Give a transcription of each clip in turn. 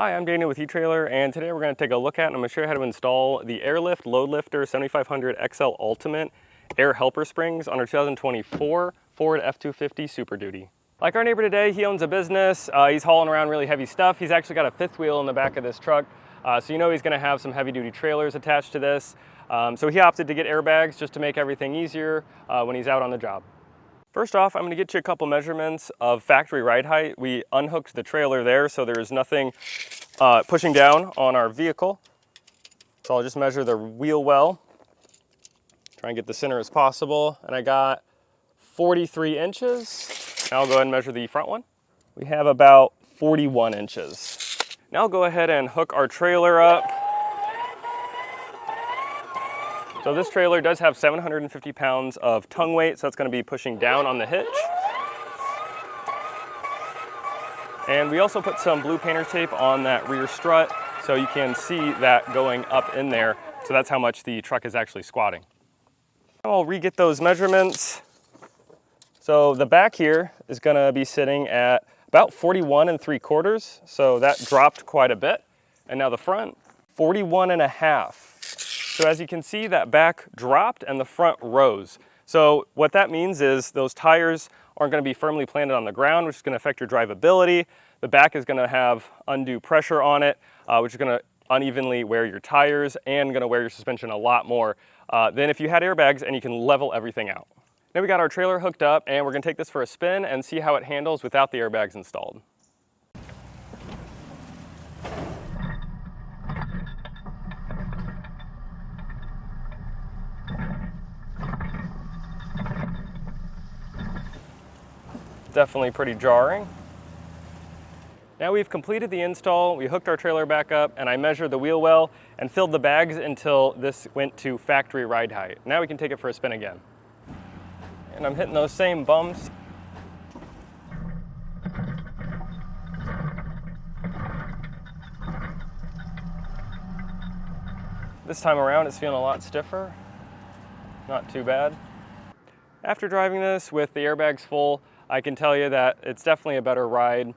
Hi, I'm Daniel with eTrailer, and today we're going to take a look at and I'm going to show you how to install the Airlift LoadLifter 7500 XL Ultimate Air Helper Springs on our 2024 Ford F-250 Super Duty. Like our neighbor today, he owns a business. He's hauling around really heavy stuff. He's actually got a fifth wheel in the back of this truck, so you know he's going to have some heavy-duty trailers attached to this. So he opted to get airbags just to make everything easier when he's out on the job. First off, I'm going to get you a couple measurements of factory ride height. We unhooked the trailer there, so there is nothing pushing down on our vehicle. So I'll just measure the wheel well, try and get the center as possible, and I got 43 inches. Now I'll go ahead and measure the front one. We have about 41 inches. Now I'll go ahead and hook our trailer up. So this trailer does have 750 pounds of tongue weight, so that's going to be pushing down on the hitch. And we also put some blue painter's tape on that rear strut, so you can see that going up in there. So that's how much the truck is actually squatting. I'll re-get those measurements. So the back here is going to be sitting at about 41 3/4, so that dropped quite a bit. And now the front, 41 1/2. So as you can see, that back dropped and the front rose. So what that means is those tires aren't going to be firmly planted on the ground, which is going to affect your drivability. The back is going to have undue pressure on it, which is going to unevenly wear your tires and going to wear your suspension a lot more than if you had airbags and you can level everything out. Now we got our trailer hooked up and we're going to take this for a spin and see how it handles without the airbags installed. Definitely pretty jarring. Now we've completed the install, we hooked our trailer back up, and I measured the wheel well and filled the bags until this went to factory ride height. Now we can take it for a spin again. And I'm hitting those same bumps. This time around it's feeling a lot stiffer. Not too bad. After driving this with the airbags full, I can tell you that it's definitely a better ride.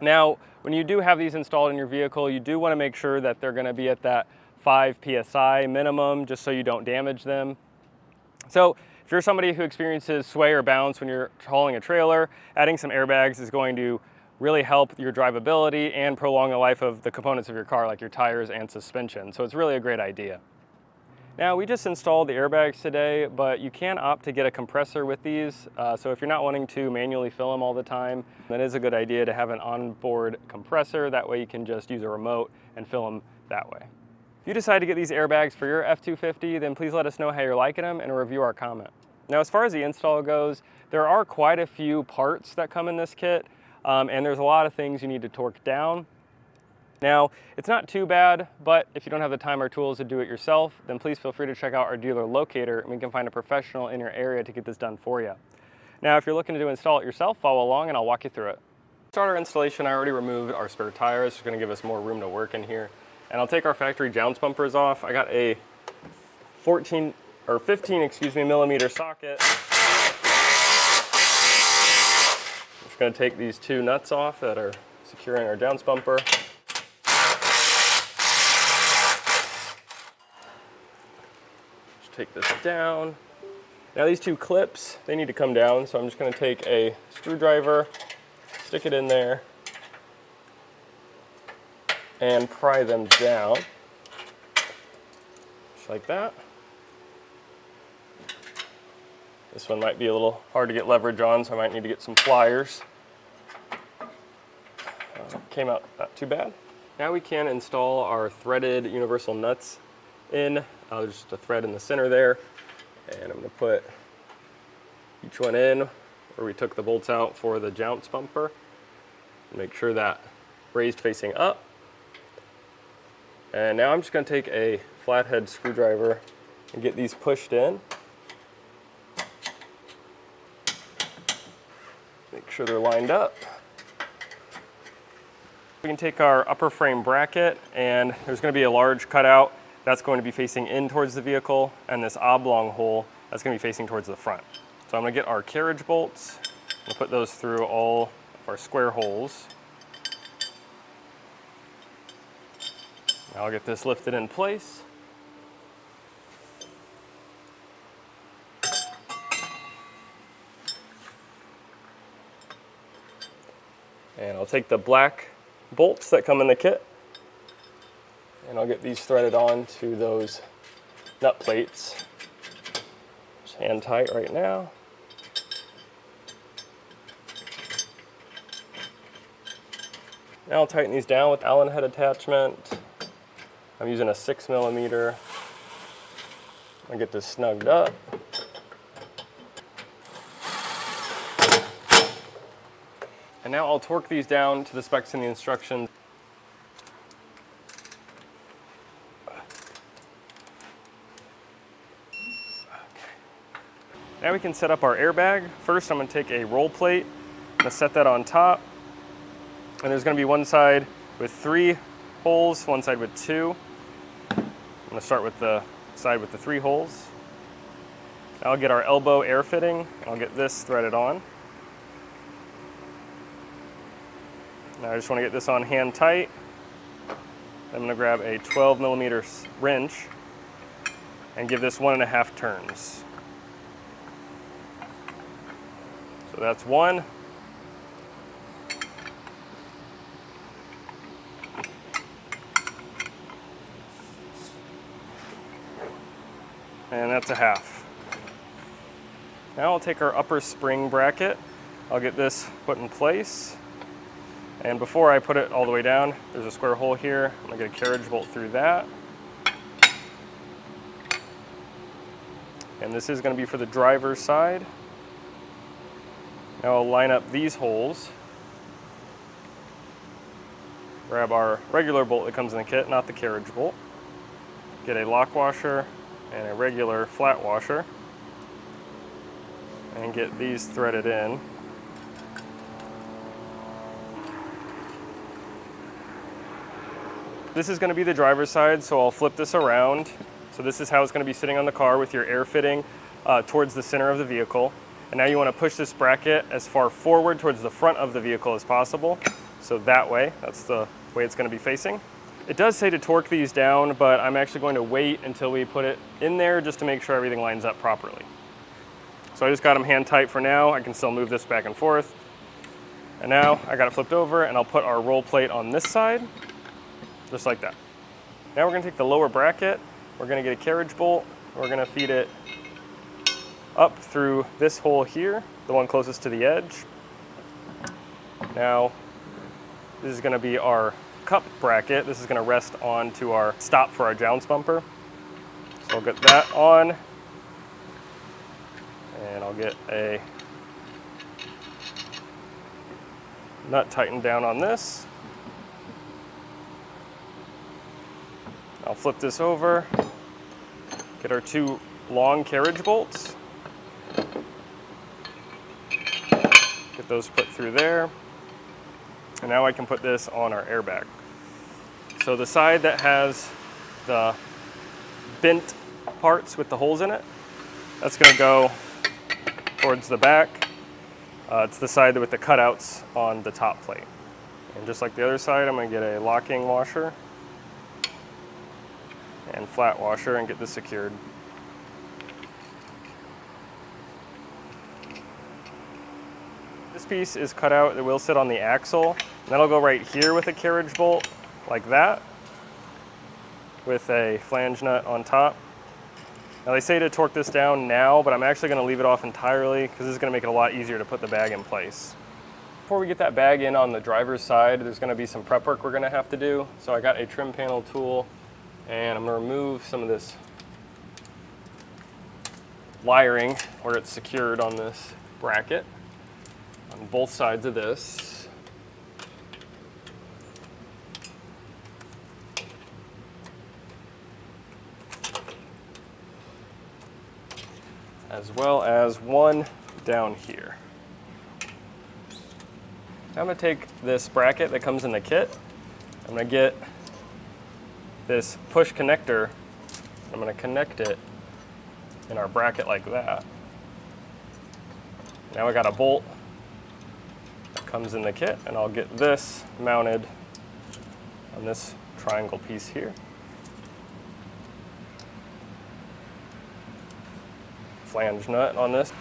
Now, when you do have these installed in your vehicle, you do want to make sure that they're going to be at that 5 PSI minimum, just so you don't damage them. So if you're somebody who experiences sway or bounce when you're hauling a trailer, adding some airbags is going to really help your drivability and prolong the life of the components of your car, like your tires and suspension. So it's really a great idea. Now, we just installed the airbags today, but you can opt to get a compressor with these. So if you're not wanting to manually fill them all the time, then it is a good idea to have an onboard compressor. That way you can just use a remote and fill them that way. If you decide to get these airbags for your F-250, then please let us know how you're liking them and review our comment. Now, as far as the install goes, there are quite a few parts that come in this kit, and there's a lot of things you need to torque down. Now, it's not too bad, but if you don't have the time or tools to do it yourself, then please feel free to check out our dealer locator and we can find a professional in your area to get this done for you. Now, if you're looking to install it yourself, follow along and I'll walk you through it. To start our installation, I already removed our spare tires. It's going to give us more room to work in here. And I'll take our factory jounce bumpers off. I got a 15 millimeter socket. I'm just going to take these two nuts off that are securing our jounce bumper. Take this down. Now these two clips, they need to come down, so I'm just going to take a screwdriver, stick it in there, and pry them down, just like that. This one might be a little hard to get leverage on, so I might need to get some pliers. Came out not too bad. Now we can install our threaded universal nuts in. There's just a thread in the center there, and I'm going to put each one in where we took the bolts out for the jounce bumper. Make sure that raised facing up. And now I'm just going to take a flathead screwdriver and get these pushed in. Make sure they're lined up. We can take our upper frame bracket, and there's going to be a large cutout that's going to be facing in towards the vehicle, and this oblong hole that's going to be facing towards the front. So I'm going to get our carriage bolts and put those through all of our square holes. I'll get this lifted in place. And I'll take the black bolts that come in the kit, and I'll get these threaded on to those nut plates. Just hand tight right now. Now I'll tighten these down with Allen head attachment. I'm using a 6mm. I'll get this snugged up. And now I'll torque these down to the specs in the instructions. Now we can set up our airbag. First, I'm going to take a roll plate. I'm going to set that on top. And there's going to be one side with 3 holes, one side with 2. I'm going to start with the side with the 3 holes. Now I'll get our elbow air fitting. I'll get this threaded on. Now I just want to get this on hand tight. I'm going to grab a 12mm wrench and give this 1.5 turns. So that's 1. And that's a 1/2. Now I'll take our upper spring bracket. I'll get this put in place. And before I put it all the way down, there's a square hole here. I'm gonna get a carriage bolt through that. And this is gonna be for the driver's side. Now I'll line up these holes. Grab our regular bolt that comes in the kit, not the carriage bolt. Get a lock washer and a regular flat washer. And get these threaded in. This is going to be the driver's side, so I'll flip this around. So this is how it's going to be sitting on the car with your air fitting towards the center of the vehicle. And now you want to push this bracket as far forward towards the front of the vehicle as possible. So that way, that's the way it's going to be facing. It does say to torque these down, but I'm actually going to wait until we put it in there just to make sure everything lines up properly. So I just got them hand tight for now. I can still move this back and forth. And now I got it flipped over, and I'll put our roll plate on this side. Just like that. Now we're going to take the lower bracket, we're going to get a carriage bolt, we're going to feed it up through this hole here, the one closest to the edge. Now this is going to be our cup bracket. This is going to rest onto our stop for our jounce bumper. So I'll get that on, and I'll get a nut tightened down on this. I'll flip this over, get our 2 long carriage bolts, get those put through there, and now I can put this on our airbag. So the side that has the bent parts with the holes in it, that's going to go towards the back. It's the side with the cutouts on the top plate. And just like the other side, I'm going to get a locking washer and flat washer and get this secured. This piece is cut out, it will sit on the axle, and that'll go right here with a carriage bolt, like that, with a flange nut on top. Now they say to torque this down now, but I'm actually going to leave it off entirely because this is going to make it a lot easier to put the bag in place. Before we get that bag in on the driver's side, there's going to be some prep work we're going to have to do. So I got a trim panel tool, and I'm going to remove some of this wiring where it's secured on this bracket on both sides of this. As well as one down here. Now I'm going to take this bracket that comes in the kit. I'm going to get this push connector. I'm going to connect it in our bracket like that. Now I got a bolt that comes in the kit, and I'll get this mounted on this triangle piece here. Flange nut on this.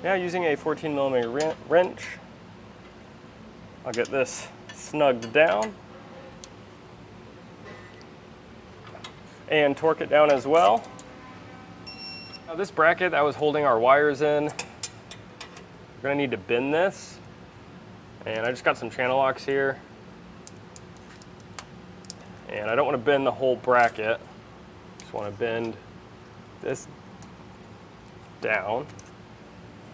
Now using a 14mm wrench, I'll get this snugged down and torque it down as well. Now this bracket that was holding our wires in, we're gonna need to bend this. And I just got some channel locks here. And I don't wanna bend the whole bracket. Just wanna bend this down.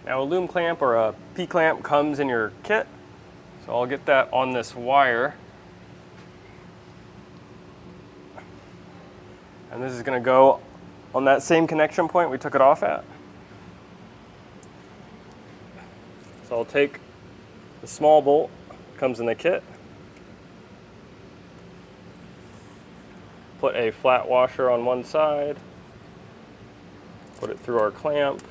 Now a loom clamp or a P-clamp comes in your kit. So I'll get that on this wire. And this is gonna go on that same connection point we took it off at. So I'll take the small bolt, comes in the kit, put a flat washer on one side, put it through our clamp,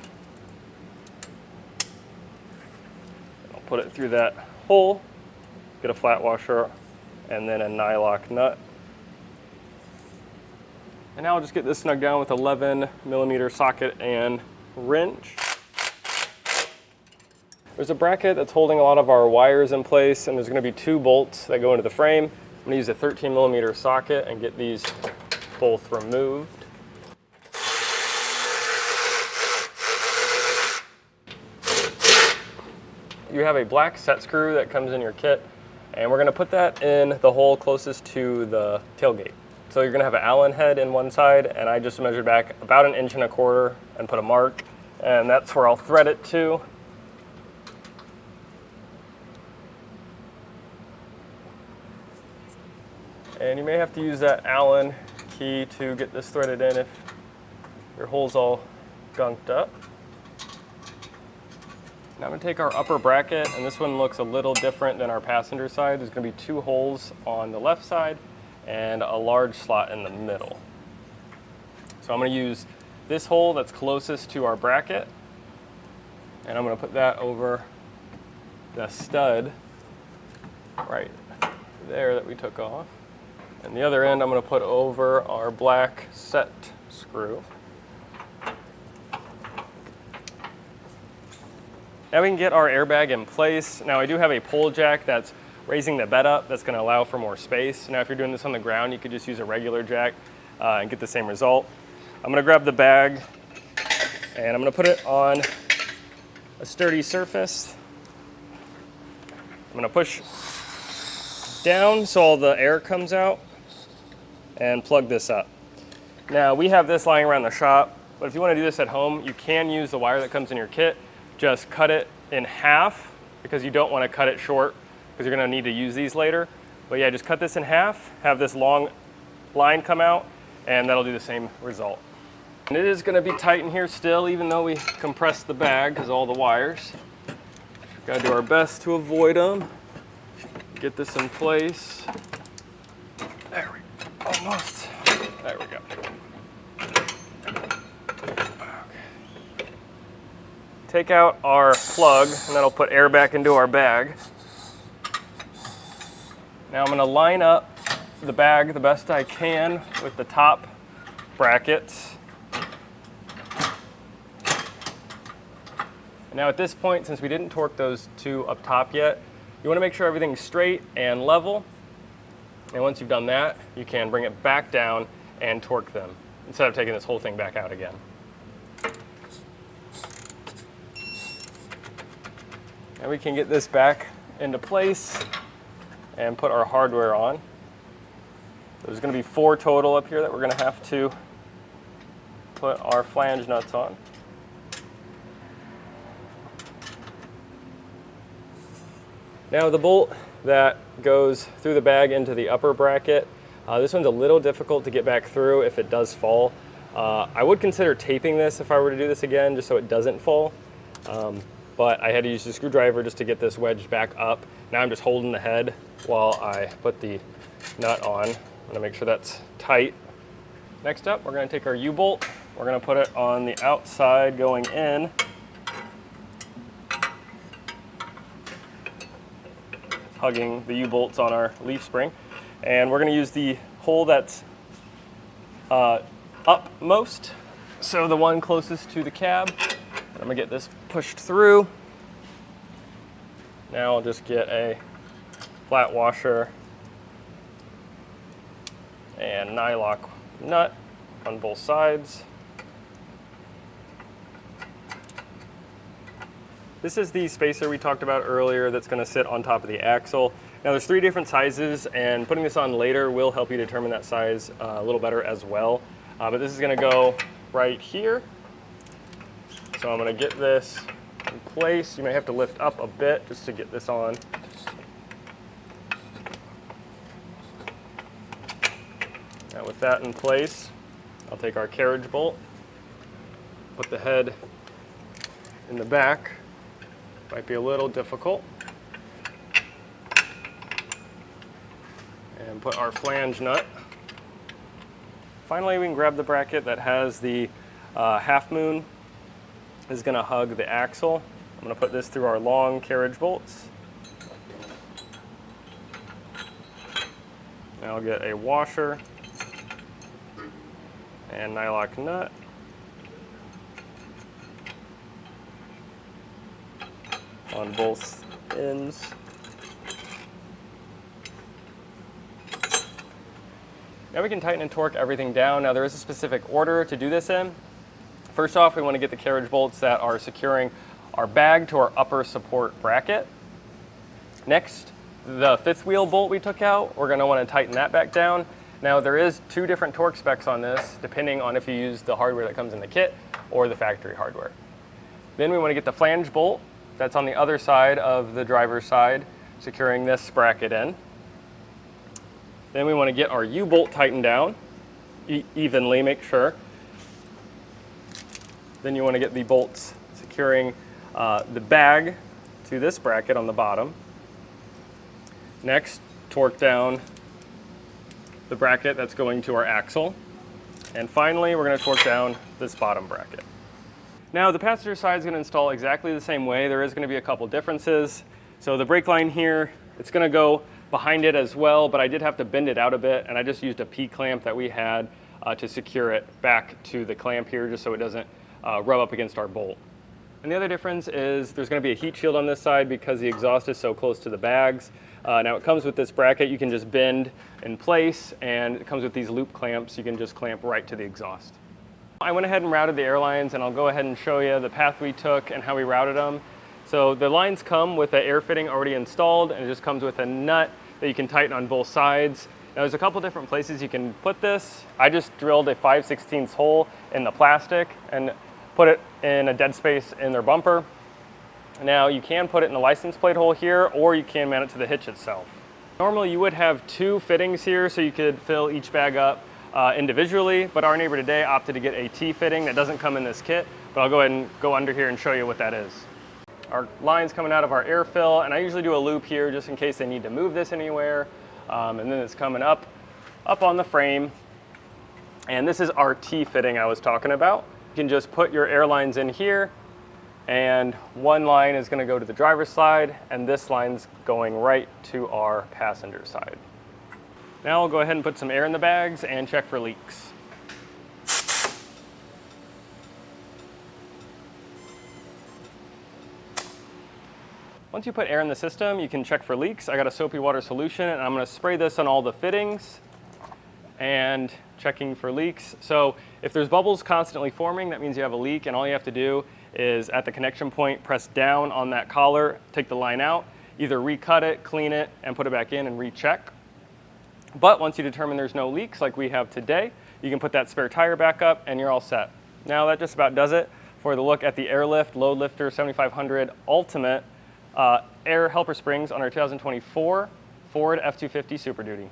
I'll put it through that hole, get a flat washer, and then a nylock nut. And now I'll just get this snugged down with 11mm socket and wrench. There's a bracket that's holding a lot of our wires in place, and there's going to be 2 bolts that go into the frame. I'm going to use a 13mm socket and get these both removed. You have a black set screw that comes in your kit, and we're going to put that in the hole closest to the tailgate. So you're going to have an Allen head in one side, and I just measured back about 1 1/4 inches and put a mark, and that's where I'll thread it to. And you may have to use that Allen key to get this threaded in if your hole's all gunked up. Now I'm going to take our upper bracket, and this one looks a little different than our passenger side. There's going to be 2 holes on the left side and a large slot in the middle. So I'm going to use this hole that's closest to our bracket, and I'm going to put that over the stud right there that we took off. And the other end I'm going to put over our black set screw. Now we can get our airbag in place. Now I do have a pole jack that's raising the bed up. That's going to allow for more space. Now if you're doing this on the ground, you could just use a regular jack and get the same result. I'm going to grab the bag and I'm going to put it on a sturdy surface. I'm going to push down so all the air comes out and plug this up. Now we have this lying around the shop, but if you want to do this at home, you can use the wire that comes in your kit. Just cut it in half because you don't want to cut it short because you're going to need to use these later. But yeah, just cut this in half, have this long line come out, and that'll do the same result. And it is going to be tight in here still, even though we compressed the bag because all the wires. Got to do our best to avoid them. Get this in place. There we go. Almost. There we go. Okay. Take out our plug, and that'll put air back into our bag. Now I'm going to line up the bag the best I can with the top brackets. And now at this point, since we didn't torque those 2 up top yet, you want to make sure everything's straight and level. And once you've done that, you can bring it back down and torque them instead of taking this whole thing back out again. And we can get this back into place and put our hardware on. There's going to be 4 total up here that we're going to have to put our flange nuts on. Now the bolt that goes through the bag into the upper bracket, this one's a little difficult to get back through if it does fall. I would consider taping this if I were to do this again, just so it doesn't fall. But I had to use the screwdriver just to get this wedged back up. Now I'm just holding the head while I put the nut on. I'm gonna make sure that's tight. Next up, we're gonna take our U-bolt. We're gonna put it on the outside going in. hugging the U-bolts on our leaf spring. And we're going to use the hole that's upmost, so the one closest to the cab. I'm going to get this pushed through. Now I'll just get a flat washer and nylock nut on both sides. This is the spacer we talked about earlier that's going to sit on top of the axle. Now there's 3 different sizes, and putting this on later will help you determine that size a little better as well. But this is going to go right here. So I'm going to get this in place. You may have to lift up a bit just to get this on. Now with that in place, I'll take our carriage bolt, put the head in the back. Might be a little difficult. And put our flange nut. Finally, we can grab the bracket that has the half moon. Is going to hug the axle. I'm going to put this through our long carriage bolts. Now I'll get a washer and nylock nut. On both ends. Now we can tighten and torque everything down. Now there is a specific order to do this in. First off, we want to get the carriage bolts that are securing our bag to our upper support bracket. Next, the 5th wheel bolt we took out, we're going to want to tighten that back down. Now there is 2 different torque specs on this, depending on if you use the hardware that comes in the kit or the factory hardware. Then we want to get the flange bolt that's on the other side of the driver's side, securing this bracket in. Then we want to get our U-bolt tightened down evenly, make sure. Then you want to get the bolts securing the bag to this bracket on the bottom. Next, torque down the bracket that's going to our axle. And finally, we're going to torque down this bottom bracket. Now, the passenger side is going to install exactly the same way. There is going to be a couple differences. So the brake line here, it's going to go behind it as well, but I did have to bend it out a bit, and I just used a P-clamp that we had to secure it back to the clamp here, just so it doesn't rub up against our bolt. And the other difference is there's going to be a heat shield on this side because the exhaust is so close to the bags. Now it comes with this bracket you can just bend in place, and it comes with these loop clamps you can just clamp right to the exhaust. I went ahead and routed the air lines, and I'll go ahead and show you the path we took and how we routed them. So the lines come with the air fitting already installed, and it just comes with a nut that you can tighten on both sides. Now there's a couple different places you can put this. I just drilled a 5/16 hole in the plastic and put it in a dead space in their bumper. Now you can put it in the license plate hole here, or you can mount it to the hitch itself. Normally you would have 2 fittings here, so you could fill each bag up individually, but our neighbor today opted to get a T fitting that doesn't come in this kit, but I'll go ahead and go under here and show you what that is. Our line's coming out of our air fill, and I usually do a loop here just in case they need to move this anywhere, and then it's coming up on the frame, and this is our T fitting I was talking about. You can just put your air lines in here, and one line is going to go to the driver's side, and this line's going right to our passenger side. Now I'll go ahead and put some air in the bags and check for leaks. Once you put air in the system, you can check for leaks. I got a soapy water solution, and I'm going to spray this on all the fittings and checking for leaks. So if there's bubbles constantly forming, that means you have a leak, and all you have to do is at the connection point, press down on that collar, take the line out, either recut it, clean it, and put it back in and recheck. But once you determine there's no leaks like we have today, you can put that spare tire back up and you're all set. Now that just about does it for the look at the Airlift LoadLifter 7500 Ultimate Air Helper Springs on our 2024 Ford F-250 Super Duty.